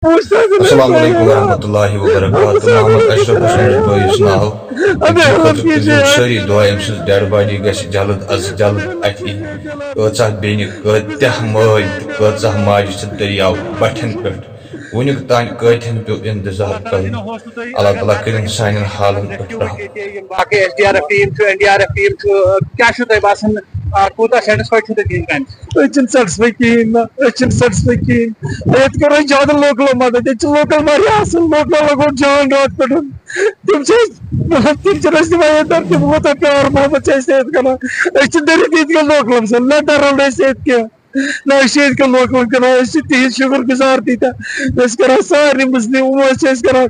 अस्सलाम वालेकुम रहमतुल्लाहि व बरकातहू। मोहम्मद अशरफ हुसैन बॉयज नाव सारी दुआ अम्स डेड बॉडी गश जल्द अज जल्द अति कचा बेन कत्याह माय कचा माज दरियाव बठन पे वुनिक तान कथन पे इंतजार कर अल्लाह ताला करें सान हालन बाकी एसडीआरएफ टीम एनडीआरएफ टीम क्या तह बासान कूता सेटिस्फाइड टीम सेटिस्फाई कहें सेटिस्फाई कहें करो ज्यादा लोकल मदद लोकल लोकल लगो जान रात पे तम वोत प्यार मोहब्बत कर डरित लोकल से न डर ना लोकल कर तिज शुक्र गुजार तीता कर सारे मुस्लिम कर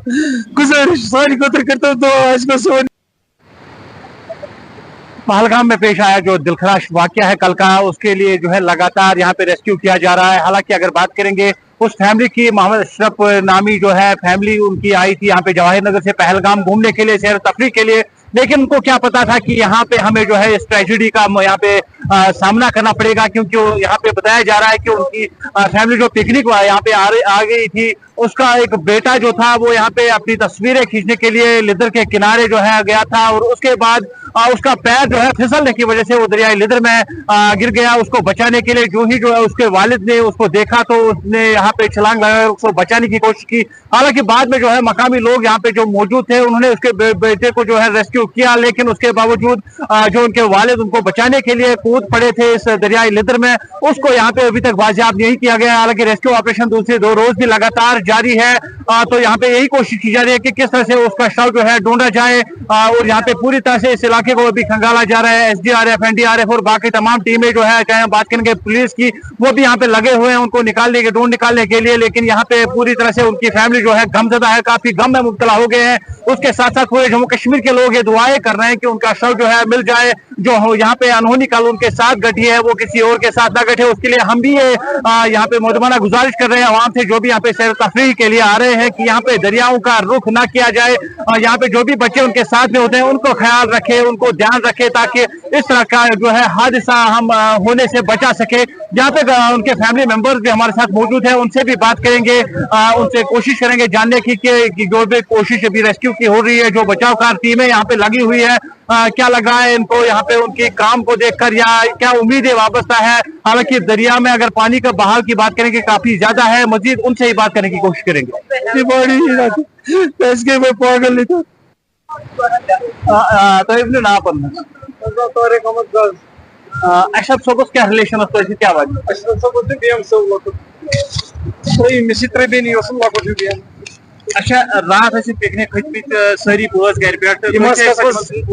गुजारिश सारी खुद करता दुआ सोन। पहलगाम में पेश आया जो दिलखराश वाकया है कल का, उसके लिए जो है लगातार यहाँ पे रेस्क्यू किया जा रहा है। हालांकि अगर बात करेंगे उस फैमिली की, मोहम्मद अशरफ नामी जो है फैमिली उनकी आई थी यहाँ पे जवाहिर नगर से पहलगाम घूमने के लिए, सैर तफरी के लिए, लेकिन उनको क्या पता था कि यहाँ पे हमें जो है इस ट्रेजेडी का यहाँ पे सामना करना पड़ेगा, क्योंकि यहाँ पे बताया जा रहा है कि उनकी फैमिली जो पिकनिक यहाँ पे आ गई थी, उसका एक बेटा जो था वो यहाँ पे अपनी तस्वीरें खींचने के लिए लिदर के किनारे जो है गया था, और उसके बाद उसका पैर जो है फिसलने की वजह से वो दरियाई लिदर में गिर गया। उसको बचाने के लिए जो ही जो है उसके वालिद ने उसको देखा तो उसने यहाँ पे छलांग लगाकर उसको बचाने की कोशिश की। हालांकि बाद में जो है मकामी लोग यहाँ पे जो मौजूद थे उन्होंने उसके बेटे को जो है रेस्क्यू किया, लेकिन उसके बावजूद जो उनके वालिद उनको बचाने के लिए कूद पड़े थे इस दरियाई लिदर में, उसको यहाँ पे अभी तक बाजियाब नहीं किया गया। हालांकि रेस्क्यू ऑपरेशन दूसरे 2 रोज भी लगातार जारी है, तो यहाँ पे यही कोशिश की जा रही है कि किस तरह से उसका शव जो है ढूंढा जाए, और यहाँ पे पूरी तरह से इस इलाके को भी खंगाला जा रहा है। एसडीआरएफ, एनडीआरएफ और बाकी तमाम टीमें जो है, चाहे हम बात करेंगे पुलिस की, वो भी यहाँ पे लगे हुए हैं उनको ढूंढ निकालने के लिए, लेकिन यहाँ पे पूरी तरह से उनकी फैमिली जो है गमजदा है, काफी गम में मुब्तला हो गए हैं। उसके साथ साथ पूरे जम्मू कश्मीर के लोग ये दुआएं कर रहे हैं कि उनका शव जो है मिल जाए, जो यहाँ पे अनहोनी कल उनके साथ घटी है वो किसी और के साथ ना घटे। उसके लिए हम भी ये यहाँ पे मौजूदा गुजारिश कर रहे हैं आवाम से, जो भी यहाँ पे सैर तफरीह के लिए आ रहे हैं, कि यहाँ पे दरियाओं का रुख ना किया जाए, यहाँ पे जो भी बच्चे उनके साथ में होते हैं उनको ख्याल रखे, उनको ध्यान रखे, ताकि इस तरह का जो है हादसा हम होने से बचा सके। यहाँ पे उनके फैमिली मेंबर्स भी हमारे साथ मौजूद है, उनसे भी बात करेंगे, उनसे कोशिश करेंगे जानने की कि जो भी कोशिश अभी रेस्क्यू की हो रही है, जो बचाव कार टीमें यहाँ पे लगी हुई है, क्या लग रहा है इनको यहाँ पे उनके काम को देखकर, या क्या उम्मीदें वाबस्ता है। हालांकि दरिया में अगर पानी का बहाव की बात करेंगे काफी ज्यादा है, मजीद उनसे ही बात करने की कोशिश करेंगे। पागल अशरफ सोबत क्या रिलेशन क्या वजह अशरफ सोबत बीएम सोबत अच्छा रात पिकनिक खत सारी बोस घर पे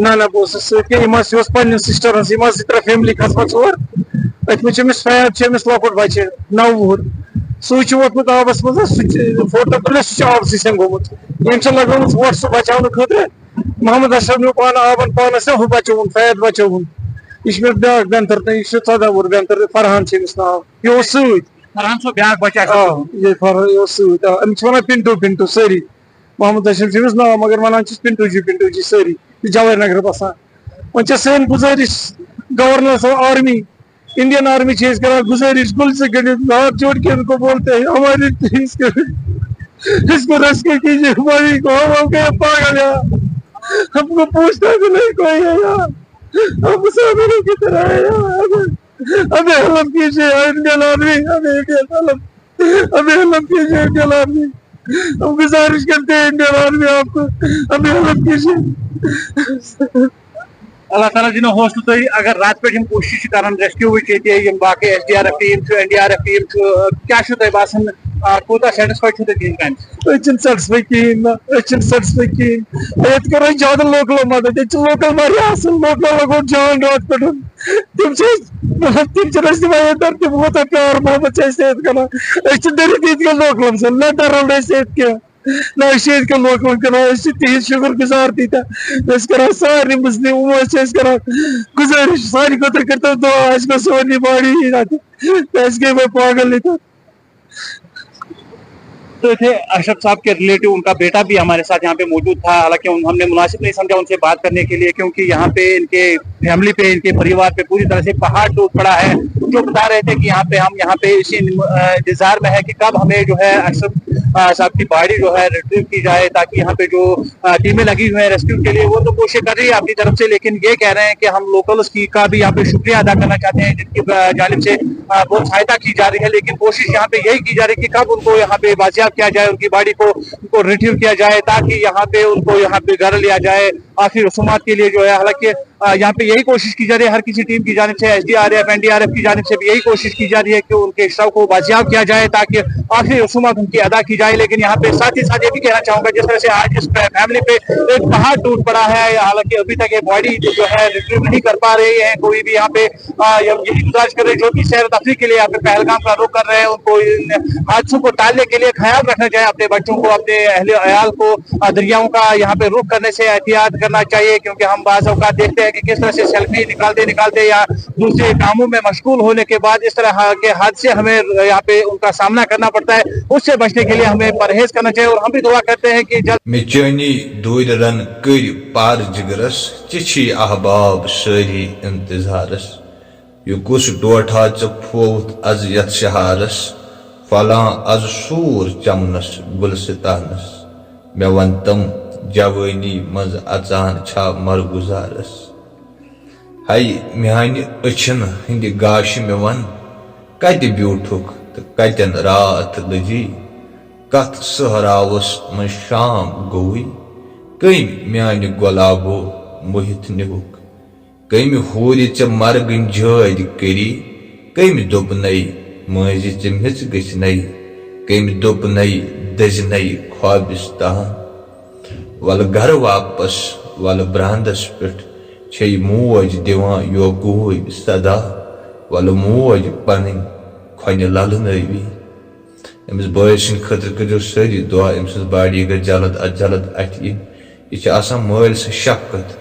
ना बोस सिस्टर फैमिली खसम ोर अमिस फैद लकुट बच्चे 9 वुहर सह वोतमुत आबस मज फोटो तुल सह आब सिम गोमुत लगोम वोट सह बचाने खुद मोहम्मद अशरफ नो पान आबन पानस हु बचोन फैद बचोन यह ब्या गंतर 14 वुहर गंतर फरहान नाव यह सत फरहान सो ब्याक बच्चा वन पिंटू पिंटू सारी मोहम्मद अशरफ नाव मगर वन पिंटू जी सारी जवाहर नगर बसान वन सन गुजारिश गवर्नर आर्मी इंडियन आर्मी कर गुजारिश गुल से हाथ जोड़ के उनको बोलते हैं हमारे इसको रेस्क्यू कीजिए, हमारी को हम गए पागल यार, हमको पूछता भी नहीं कोई है यार, हम मुसाफिरों की तरह है यार, हमें हेल्प कीजिए इंडियन आर्मी, हमें हेल्प कीजिए इंडियन आर्मी, हम गुजारिश करते हैं इंडियन आर्मी आपको हमें हेल्प कीजिए। अल्लाह ताला दिन हौसला तो अगर रात पे कोशिश कर रेस्क्यू बाकी एसडीआरएफ टीम एनडीआरएफ टीम क्या तह बासान कूता सेटिस्फाइड टीम सेटिस्फाई कहें करो ज्यादा लोकल मदद लोकल लोकल लगो जान रात पे तम वोत प्यार मोहब्बत कर डरित लोकल से न डर ना लोकल कर तिज शुक्र गुजार तीता कर सारे मुस्लिम कर गुजारिश सारी खुद करता दुआ सोनी बॉडी पागल तो थे अशरफ साहब के रिलेटिव, उनका बेटा भी हमारे साथ यहाँ पे मौजूद था। हालांकि हमने मुनासिब नहीं समझा उनसे बात करने के लिए, क्योंकि यहाँ पे इनके फैमिली पे, इनके परिवार पे पूरी तरह से पहाड़ टूट पड़ा है। जो बता रहे थे कि हम यहाँ पे इसी इंतजार में है कि कब हमें जो है अशरफ साहब की बॉडी जो है रिट्रीव की जाए, ताकि यहाँ पे जो टीमें लगी हुई हैं रेस्क्यू के लिए वो तो कोशिश कर रही है अपनी तरफ से, लेकिन ये कह रहे हैं कि हम लोकल्स की का भी यहाँ पे शुक्रिया अदा करना चाहते हैं, जिनकी जानिब से बहुत सहायता की जा रही है। लेकिन कोशिश यहाँ पे यही की जा रही है कि कब उनको यहाँ पे बाजियाब किया जाए, उनकी बॉडी को उनको रिट्रीव किया जाए, ताकि यहाँ पे उनको यहाँ पे घर लिया जाए आखिर रसूमात के लिए जो है। हालांकि यहाँ पे यही कोशिश की जा रही है हर किसी टीम की जानिब से, SDRF NDRF की जानिब से भी यही कोशिश की जा रही है कि उनके शव को बाजियाब किया जाए ताकि आखिरी रसूमात उनकी अदा की जाए। लेकिन यहाँ पे साथ ही साथ ये भी कहना चाहूंगा, जिस तरह से आज इस फैमिली पे एक पहाड़ टूट पड़ा है, हालांकि अभी तक ये बॉडी जो है रिट्रीव नहीं कर पा रही है कोई भी। यहाँ पे यही गुजारिश कर रहे हैं जो भी सैर तफरीह के लिए यहाँ पे पहलगाम का रुख कर रहे हैं, उनको इन हादसों को टालने के लिए ख्याल रखना चाहिए, अपने बच्चों को, अपने अहले अयाल को दरियाओं का यहाँ पे रुख करने से एहतियात करना चाहिए। क्योंकि हम बाज़ औक़ात देखते हैं कि किस तरह से सेल्फी निकालते या दूसरे कामों में मशगूल होने के बाद इस तरह के हादसे हमें यहाँ पे उनका सामना करना पड़ता है। उससे बचने के लिए हमें परहेज करना चाहिए, और हम भी दुआ करते हैं कि मिचनी दूर रन कर पार जिगरस चिछी अहबाब सारी इंतजारस यु कुस डोठा फोत अज यथ शहारस फला अज सूर चमनस गुलसितानस मे वन तम जवानी मज अचान छा मरगुजारस हाय म्यान अछन हिंद गाश मे वन कत ब्यूठुक तो कतन रात लजी कत सहरावस मन शाम गोई कम म्यान गुलाबो मोहित निहुक कम हूर च मरगन जाद करी कम दोप नई मज च मिच गछ नई कम दोप नई दज नई ख्वाबिस्तान वल घर वापस वल ब्रांदस पे मोज दिवान यो गोब सदा वल मोज पन खन ललनवी अमिस बॉय सद खतर करो सारी दुआ अम्स बॉडी ग जल्द अज जल्द अथ यह मल से शफकत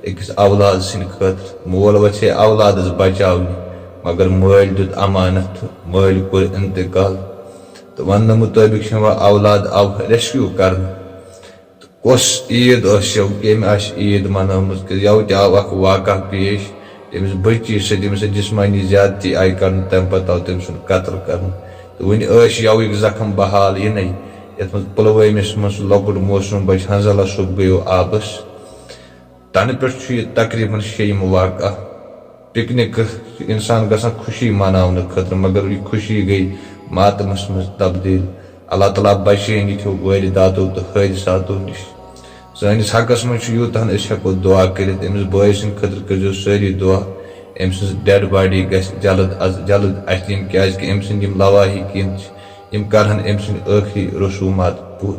अकिस औलाद सद खतर मोल वथे औलादस बचाव मगर मल दुत अमानत मल कोर इंतकाल तो वन मुताबिक औलाद आव रेस्क्यू कर कस ईद कम ईद मनाम यव तव वाक़ पेश तमिस बच्ची सद जिस्मानी ज्यादती आई कर तम पे आव तम सद कत्ल कर तो वन यविक जख्म बहाल इन ये पुलवामिस मज लकुट मौसम बच हंजला सुब गयो आबस तन पे तकरीबन 6 वाक़ पिकनिक इंसान गसान खुशी मनाने खतर मगर यह खुशी गई मातमस मज तब्दील। अल्लाह ताला बचेन यो वारदातों तो हादसातों नश सैनिस हकस मज यूतान हेको दुआ कर अमिस बॉय सद खतर करो सारी दुआ अम डेड बॉडी जल्द अज जल्द अथ क्या अम लवाही किन कर अम आखिरी रसूमात पूर।